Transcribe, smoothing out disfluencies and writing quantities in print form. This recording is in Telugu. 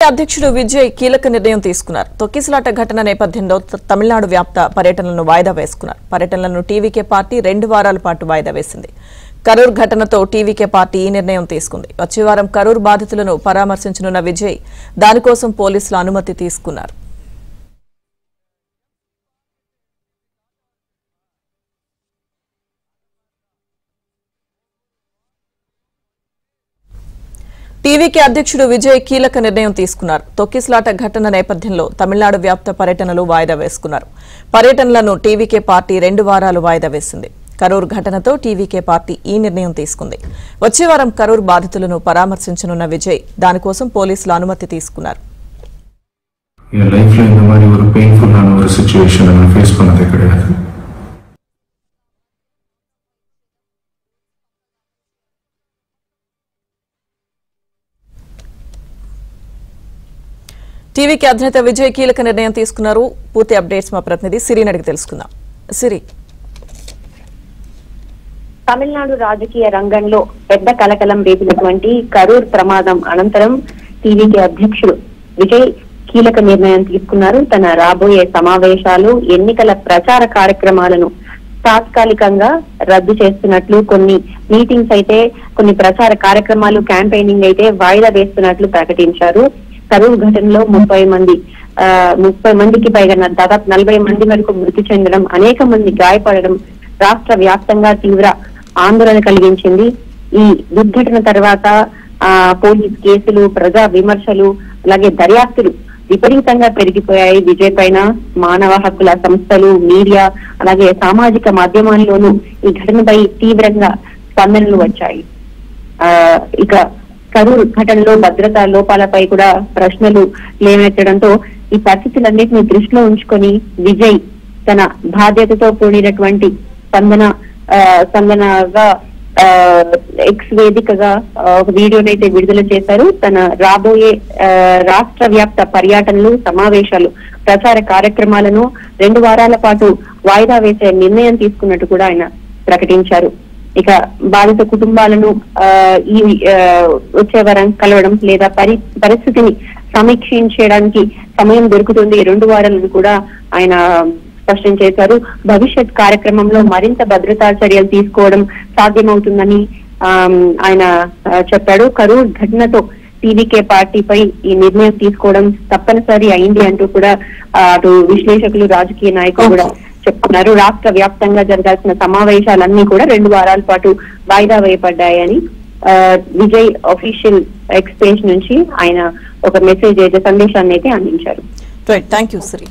అధ్యక్షుడు విజయ్ కీలక నిర్ణయం తీసుకున్నారు. తొక్కిసలాట ఘటన నేపథ్యంలో తమిళనాడు వ్యాప్త పర్యటనలను వాయిదా వేసుకున్నారు. పర్యటనలను టీవీకే పార్టీ 2 వారాల పాటు వాయిదా వేసింది. కరూర్ ఘటనతో టీవీకే పార్టీ ఈ నిర్ణయం తీసుకుంది. వచ్చే వారం కరూర్ బాధితులను పరామర్శించనున్న విజయ్ దానికోసం పోలీసుల అనుమతి తీసుకున్నారు. టీవీకే అధ్యక్షుడు విజయ్ కీలక నిర్ణయం తీసుకున్నారు. తొక్కిసలాట ఘటన నేపథ్యంలో తమిళనాడు వ్యాప్త పర్యటనలు వాయిదా వేసుకున్నారు. పర్యటనలను టీవీకే పార్టీ 2 వారాలు వాయిదా వేసింది. కరూర్ ఘటనతో టీవీకే పార్టీ ఈ నిర్ణయం తీసుకుంది. వచ్చే వారం కరూర్ బాధితులను పరామర్శించనున్న విజయ్ దానికోసం పోలీసుల అనుమతి తీసుకున్నారు. టీవీకి అధినేత విజయ్ కీలక నిర్ణయం తీసుకున్నారు. పూర్తి అప్డేట్స్ మా ప్రతినిధి సిరిని అడిగి తెలుసుకుందాం. సిరి, తమిళనాడు రాజకీయ రంగంలో పెద్ద కలకలం రేపినటువంటి కరూర్ ప్రమాదం అనంతరం టీవీకి అధ్యక్షుడు విజయ్ కీలక నిర్ణయం తీసుకున్నారు. తన రాబోయే సమావేశాలు, ఎన్నికల ప్రచార కార్యక్రమాలను తాత్కాలికంగా రద్దు చేస్తున్నట్లు, కొన్ని మీటింగ్స్ అయితే, కొన్ని ప్రచార కార్యక్రమాలు, క్యాంపెయినింగ్ అయితే వాయిదా వేస్తున్నట్లు ప్రకటించారు. కరూర్ ఘటనలో 30 మందికి పైగా, దాదాపు 40 మంది వరకు మృతి చెందడం, అనేక మంది గాయపడడం రాష్ట్ర వ్యాప్తంగా తీవ్ర ఆందోళన కలిగించింది. ఈ దుర్ఘటన తర్వాత పోలీస్ కేసులు, ప్రజా విమర్శలు, అలాగే దర్యాప్తులు విపరీతంగా పెరిగిపోయాయి. విజయ్ పైన మానవ హక్కుల సంస్థలు, మీడియా, అలాగే సామాజిక మాధ్యమాల్లోనూ ఈ ఘటనపై తీవ్రంగా స్పందనలు వచ్చాయి. ఇక కరూర్ ఘటనలో భద్రతా లోపాలపై కూడా ప్రశ్నలు లేవనెత్తడంతో ఈ పరిస్థితులన్నింటినీ దృష్టిలో ఉంచుకొని విజయ్ తన బాధ్యతతో కూడినటువంటి స్పందనగా ఎక్స్ వేదికగా ఒక వీడియోనైతే విడుదల చేశారు. తన రాబోయే రాష్ట్ర వ్యాప్త పర్యటనలు, సమావేశాలు, ప్రచార కార్యక్రమాలను 2 వారాల పాటు వాయిదా వేసే నిర్ణయం తీసుకున్నట్టు కూడా ఆయన ప్రకటించారు. ఇక బాధిత కుటుంబాలను ఈ వచ్చే వారం కలవడం లేదా పరిస్థితిని సమీక్షించడానికి సమయం దొరుకుతుంది 2 వారాలను కూడా ఆయన స్పష్టం చేశారు. భవిష్యత్ కార్యక్రమంలో మరింత భద్రతా చర్యలు తీసుకోవడం సాధ్యమవుతుందని ఆయన చెప్పాడు. కరూర్ ఘటనతో టీవీకే పార్టీపై ఈ నిర్ణయం తీసుకోవడం తప్పనిసరి అయింది అంటూ కూడా అటు విశ్లేషకులు, రాజకీయ నాయకులు కూడా చెప్తున్నారు. రాష్ట్ర వ్యాప్తంగా జరగాల్సిన సమావేశాలన్నీ కూడా 2 వారాల పాటు వాయిదా వేయబడ్డాయని విజయ్ అఫీషియల్ ఎక్స్ పేజ్ నుంచి ఆయన ఒక మెసేజ్ అయితే, సందేశాన్ని అయితే అందించారు. Thank you Shri.